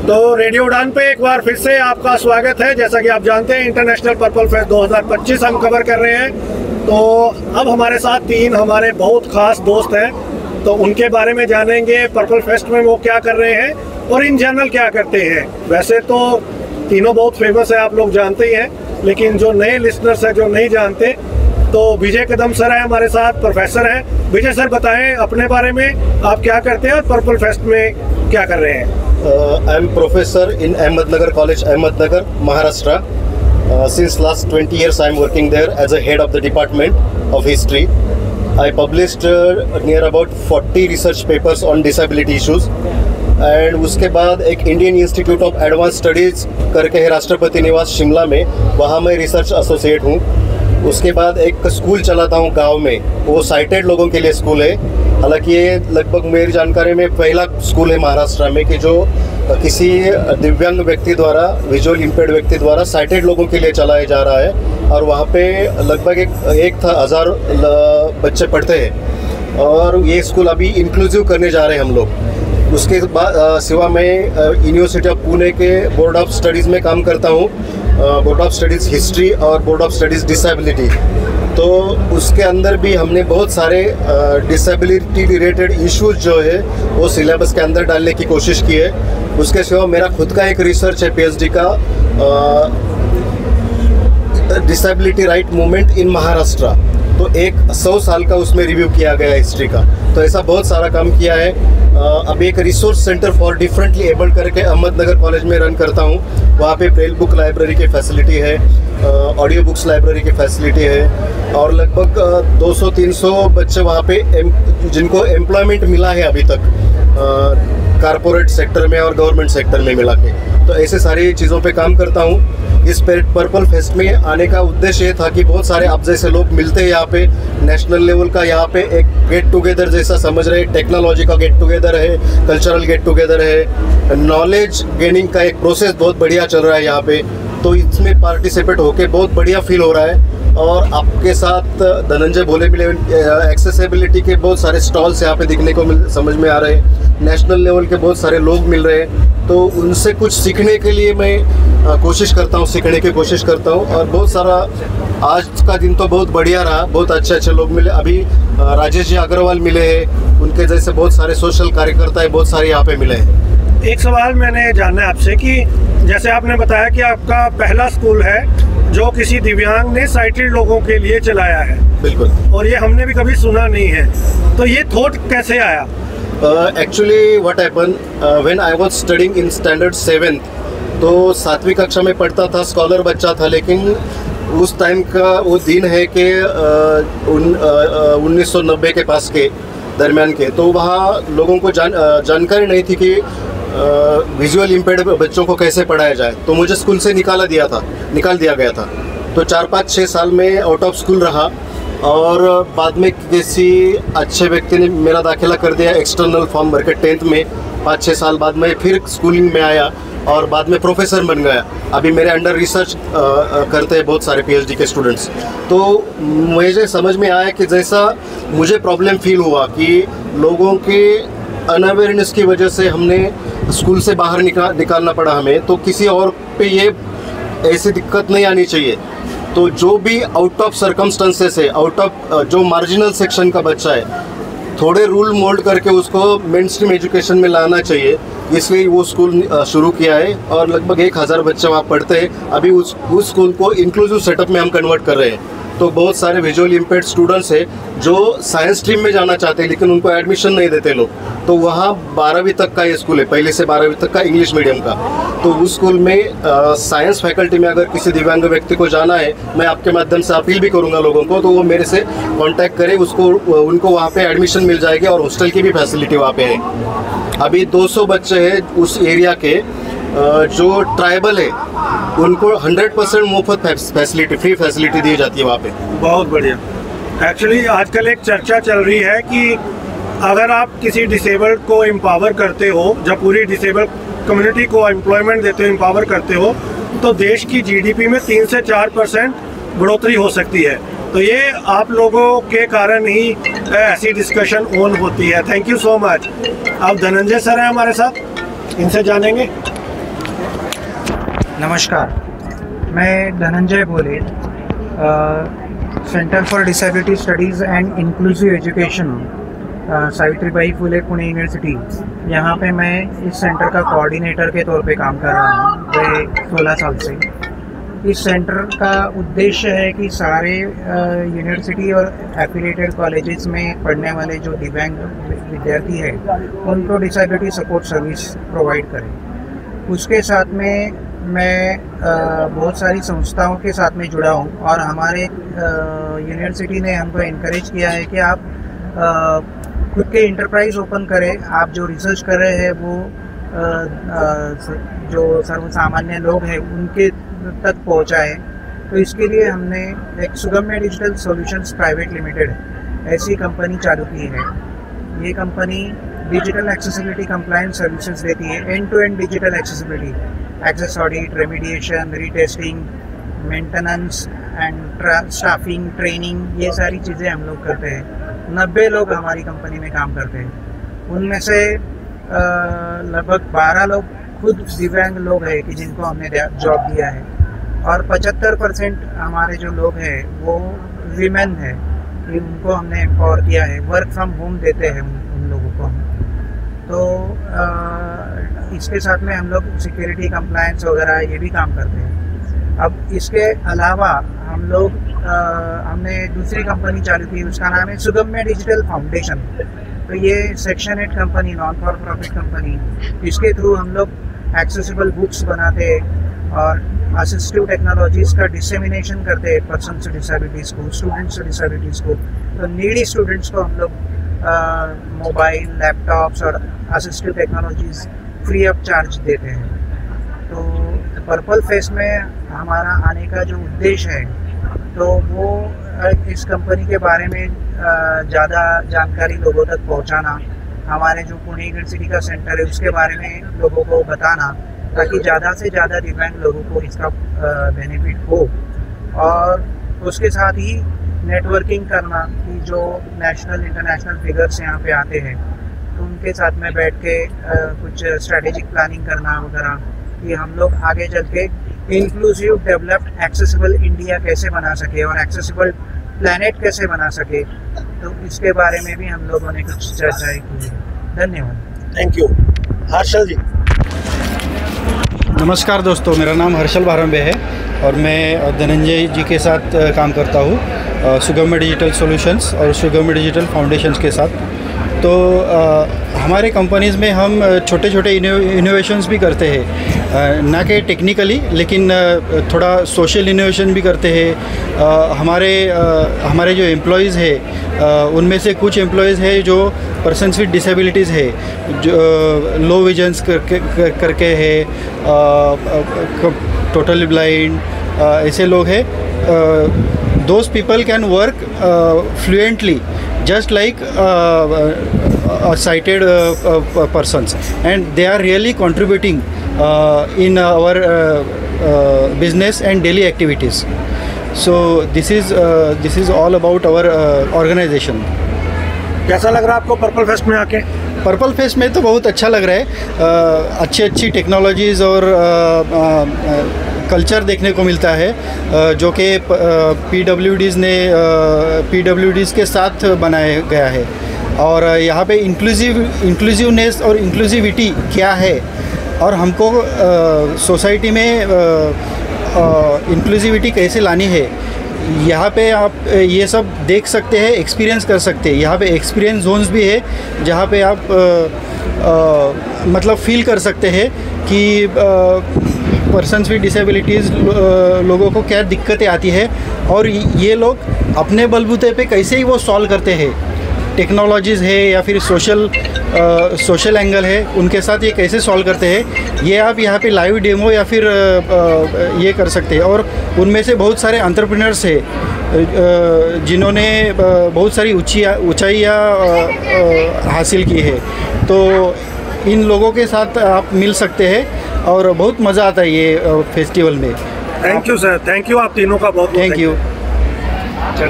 तो रेडियो उड़ान पे एक बार फिर से आपका स्वागत है। जैसा कि आप जानते हैं इंटरनेशनल पर्पल फेस्ट 2025 हम कवर कर रहे हैं। तो अब हमारे साथ तीन हमारे बहुत खास दोस्त हैं, तो उनके बारे में जानेंगे पर्पल फेस्ट में वो क्या कर रहे हैं और इन जनरल क्या करते हैं। वैसे तो तीनों बहुत फेमस है, आप लोग जानते ही हैं, लेकिन जो नए लिसनर्स हैं जो नहीं जानते, तो विजय कदम सर है हमारे साथ, प्रोफेसर हैं। विजय सर बताएं अपने बारे में, आप क्या करते हैं और पर्पल फेस्ट में क्या कर रहे हैं। I am professor in Ahmednagar College, Ahmednagar, Maharashtra. Since last 20 years, I am working there as a head of the department of history. I published near about 40 research papers on disability issues. And उसके बाद एक Indian institute of advance studies करके है राष्ट्रपति निवास शिमला में, वहाँ मैं रिसर्च एसोसिएट हूँ। उसके बाद एक स्कूल चलाता हूँ गांव में, वो साइटेड लोगों के लिए स्कूल है। हालांकि ये लगभग मेरी जानकारी में पहला स्कूल है महाराष्ट्र में कि जो किसी दिव्यांग व्यक्ति द्वारा, विजुअल इम्पेयर्ड व्यक्ति द्वारा साइटेड लोगों के लिए चलाया जा रहा है। और वहाँ पे लगभग एक 1000 बच्चे पढ़ते हैं और ये स्कूल अभी इंक्लूसिव करने जा रहे हैं हम लोग। उसके बाद सिवा मैं यूनिवर्सिटी ऑफ पुणे के बोर्ड ऑफ स्टडीज़ में काम करता हूँ, बोर्ड ऑफ स्टडीज़ हिस्ट्री और बोर्ड ऑफ स्टडीज़ डिसेबिलिटी। तो उसके अंदर भी हमने बहुत सारे डिसेबिलिटी रिलेटेड इश्यूज जो है वो सिलेबस के अंदर डालने की कोशिश की है। उसके सिवा मेरा खुद का एक रिसर्च है पीएचडी का, disability right movement in Maharashtra. तो 100 साल का उसमें रिव्यू किया गया हिस्ट्री का। तो ऐसा बहुत सारा काम किया है। अभी एक resource centre for differently abled करके अहमदनगर कॉलेज में रन करता हूँ। वहाँ पे ब्रेल बुक लाइब्रेरी की फैसिलिटी है, ऑडियो बुक्स लाइब्रेरी की फैसिलिटी है और लगभग 200-300 बच्चे वहाँ पे जिनको एम्प्लॉयमेंट मिला है अभी तक कारपोरेट सेक्टर में और गवर्नमेंट सेक्टर में मिला के। तो ऐसे सारी चीज़ों पे काम करता हूँ। इस पर्पल फेस्ट में आने का उद्देश्य ये था कि बहुत सारे आप जैसे लोग मिलते हैं यहाँ पे, नेशनल लेवल का यहाँ पे एक गेट टुगेदर जैसा समझ रहे, टेक्नोलॉजी का गेट टुगेदर है, कल्चरल गेट टुगेदर है, नॉलेज गेनिंग का एक प्रोसेस बहुत बढ़िया चल रहा है यहाँ पे। तो इसमें पार्टिसिपेट होके बहुत बढ़िया फील हो रहा है। और आपके साथ धनंजय भोले मिले, एक्सेसिबिलिटी के बहुत सारे स्टॉल्स यहाँ पे दिखने को समझ में आ रहे हैं, नेशनल लेवल के बहुत सारे लोग मिल रहे हैं। तो उनसे कुछ सीखने के लिए मैं कोशिश करता हूँ, सीखने की कोशिश करता हूँ। और बहुत सारा आज का दिन तो बहुत बढ़िया रहा, बहुत अच्छे लोग मिले। अभी राजेश जी अग्रवाल मिले हैं, उनके जैसे बहुत सारे सोशल कार्यकर्ता है, बहुत सारे यहाँ पे मिले हैं। एक सवाल मैंने जानना है आपसे कि जैसे आपने बताया कि आपका पहला स्कूल है जो किसी दिव्यांग ने साइटेड लोगों के लिए चलाया है। बिल्कुल। और ये हमने भी कभी सुना नहीं है, तो ये थॉट कैसे आया? Actually what happen when I was studying in standard 7th, तो 7वीं कक्षा में पढ़ता था, स्कॉलर बच्चा था। लेकिन उस टाइम का वो दिन है कि 1990 के पास के दरमियान के, तो वहाँ लोगों को जानकारी नहीं थी कि विजुअल इम्पेयर्ड बच्चों को कैसे पढ़ाया जाए। तो मुझे स्कूल से निकाल दिया गया था। तो 4-5-6 साल में आउट ऑफ स्कूल रहा और बाद में किसी अच्छे व्यक्ति ने मेरा दाखिला कर दिया एक्सटर्नल फॉर्म भर के 10th में। 5-6 साल बाद मैं फिर स्कूलिंग में आया और बाद में प्रोफेसर बन गया। अभी मेरे अंडर रिसर्च करते हैं बहुत सारे पीएचडी के स्टूडेंट्स। तो मुझे समझ में आया कि जैसा मुझे प्रॉब्लम फील हुआ कि लोगों के अनअवेयरनेस की वजह से हमने स्कूल से बाहर निकालना पड़ा हमें, तो किसी और पे ये ऐसी दिक्कत नहीं आनी चाहिए। तो जो भी आउट ऑफ सर्कमस्टेंसेस है, आउट ऑफ जो मार्जिनल सेक्शन का बच्चा है, थोड़े रूल मोल्ड करके उसको मेन स्ट्रीम एजुकेशन में लाना चाहिए। इसलिए वो स्कूल शुरू किया है और लगभग 1000 बच्चे वहाँ पढ़ते हैं। अभी उस स्कूल को इंक्लूसिव सेटअप में हम कन्वर्ट कर रहे हैं। तो बहुत सारे विजुअल इम्पेयर्ड स्टूडेंट्स हैं जो साइंस स्ट्रीम में जाना चाहते हैं लेकिन उनको एडमिशन नहीं देते लोग। तो वहाँ 12वीं तक का ये स्कूल है, पहले से 12वीं तक का इंग्लिश मीडियम का। तो उस स्कूल में साइंस फैकल्टी में अगर किसी दिव्यांग व्यक्ति को जाना है, मैं आपके माध्यम से अपील भी करूँगा लोगों को, तो वो मेरे से कॉन्टैक्ट करें, उनको वहाँ पर एडमिशन मिल जाएगी और हॉस्टल की भी फैसिलिटी वहाँ पर है। अभी 200 बच्चे हैं उस एरिया के जो ट्राइबल है, उनको 100% मुफ्त फैसिलिटी, फ्री फैसिलिटी दी जाती है वहाँ पे। बहुत बढ़िया। एक्चुअली आजकल एक चर्चा चल रही है कि अगर आप किसी डिसेबल्ड को एम्पावर करते हो, जब पूरी डिसेबल्ड कम्युनिटी को एम्प्लॉयमेंट देते हो, एम्पावर करते हो, तो देश की जीडीपी में 3 से 4% बढ़ोतरी हो सकती है। तो ये आप लोगों के कारण ही ऐसी डिस्कशन ऑन होती है। Thank you so much. अब धनंजय सर हैं हमारे साथ, इनसे जानेंगे। नमस्कार, मैं Dhananjay Bhole, centre for disability studies and inclusive education, Savitribai Phule Pune university, यहाँ पे मैं इस सेंटर का कोऑर्डिनेटर के तौर पे काम कर रहा हूँ 16 साल से। इस सेंटर का उद्देश्य है कि सारे यूनिवर्सिटी और एफिलिएटेड कॉलेजेस में पढ़ने वाले जो दिव्यांग विद्यार्थी है उनको डिसेबिलिटी सपोर्ट सर्विस प्रोवाइड करें। उसके साथ में मैं बहुत सारी संस्थाओं के साथ में जुड़ा हूँ और हमारे यूनिवर्सिटी ने हमको इनकरेज किया है कि आप खुद के इंटरप्राइज ओपन करें, आप जो रिसर्च कर रहे हैं वो जो सर्वसामान्य लोग हैं उनके तक पहुँचाएँ। तो इसके लिए हमने एक Sugamya digital solutions private limited ऐसी कंपनी चालू की है। ये company digital accessibility compliance services देती है, end to end digital accessibility, access audit, remediation, retesting, maintenance and staffing, training, ये सारी चीज़ें हम लोग करते हैं। 90 लोग हमारी कंपनी में काम करते हैं। उनमें से लगभग 12 लोग खुद दिव्यांग लोग हैं कि जिनको हमने जॉब दिया है, और 75% हमारे जो लोग हैं वो वीमेन है, उनको हमने एम्पावर किया है। वर्क फ्रॉम होम देते हैं उन लोगों को हम। तो इसके साथ में हम लोग सिक्योरिटी कंप्लायंस वगैरह ये भी काम करते हैं। अब इसके अलावा हम लोग हमने दूसरी कंपनी चालू की, उसका नाम है सुगम्य डिजिटल फाउंडेशन। तो ये section 8 company, non for profit company, इसके थ्रू हम लोग एक्सेसिबल बुक्स बनाते हैं और असिस्टिव टेक्नोलॉजीज़ का डिसेमिनेशन करते हैं पर्सन से डिसेबिलिटीज़ को, स्टूडेंट्स से डिसेबिलिटीज़ को। तो नीडी स्टूडेंट्स को हम लोग मोबाइल, लैपटॉप्स और assistive technologies free of charge देते हैं। तो पर्पल फेस्ट में हमारा आने का जो उद्देश्य है तो वो इस कंपनी के बारे में ज़्यादा जानकारी लोगों तक पहुंचाना, हमारे जो पुणे यूनिवर्सिटी का सेंटर है उसके बारे में लोगों को बताना, ताकि ज़्यादा से ज़्यादा दिव्यांग लोगों को इसका बेनिफिट हो। और उसके साथ ही नेटवर्किंग करना कि जो नेशनल इंटरनेशनल फिगर्स यहाँ पे आते हैं तो उनके साथ में बैठ के कुछ स्ट्रेटेजिक प्लानिंग करना वगैरह, कि हम लोग आगे चल के इंक्लूसिव, डेवलप्ड, एक्सेसिबल इंडिया कैसे बना सके और एक्सेसिबल प्लैनेट कैसे बना सके। तो इसके बारे में भी हम लोगों ने कुछ चर्चाएं की है। धन्यवाद। Thank you. हर्षल जी। नमस्कार दोस्तों, मेरा नाम हर्षल भारंबे है और मैं धनंजय जी के साथ काम करता हूँ सुगम्य डिजिटल सॉल्यूशंस और सुगम्य डिजिटल फाउंडेशंस के साथ। तो हमारे कंपनीज़ में हम छोटे छोटे इनोवेशंस भी करते हैं, ना कि टेक्निकली, लेकिन थोड़ा सोशल इनोवेशन भी करते हैं। हमारे जो एम्प्लॉयज़ है उनमें से कुछ एम्प्लॉयज़ है जो पर्सन्स विद डिसेबिलिटीज़ है, जो लो विजन्स करके है, टोटली ब्लाइंड, ऐसे लोग हैं। Those people can work fluently just like sighted persons, and they are really contributing in our business and daily activities. So this is all about our organization. कैसा लग रहा है आपको पर्पल फेस्ट में आके? पर्पल फेस्ट में तो बहुत अच्छा लग रहा है। अच्छी टेक्नोलॉजीज़ और कल्चर देखने को मिलता है जो कि पीडब्ल्यूडीज़ के साथ बनाया गया है। और यहाँ पे इंक्लूसिवनेस और इंक्लूसिविटी क्या है और हमको सोसाइटी में इंक्लूसिविटी कैसे लानी है, यहाँ पे आप ये सब देख सकते हैं, एक्सपीरियंस कर सकते हैं। यहाँ पे एक्सपीरियंस जोन्स भी है जहाँ पे आप मतलब फील कर सकते हैं कि पर्सन्स विद डिसेबिलिटीज़ लोगों को क्या दिक्कतें आती है और ये लोग अपने बलबूते पे कैसे ही वो सॉल्व करते हैं। टेक्नोलॉजीज़ है या फिर सोशल एंगल है, उनके साथ ये कैसे सॉल्व करते हैं, ये आप यहाँ पे लाइव डेमो या फिर ये कर सकते हैं। और उनमें से बहुत सारे एंटरप्रेन्योर्स है जिन्होंने बहुत सारी ऊंचाइयाँ हासिल की है। तो इन लोगों के साथ आप मिल सकते हैं और बहुत मज़ा आता है ये फेस्टिवल में। Thank you sir, thank you आप तीनों का बहुत। Thank you.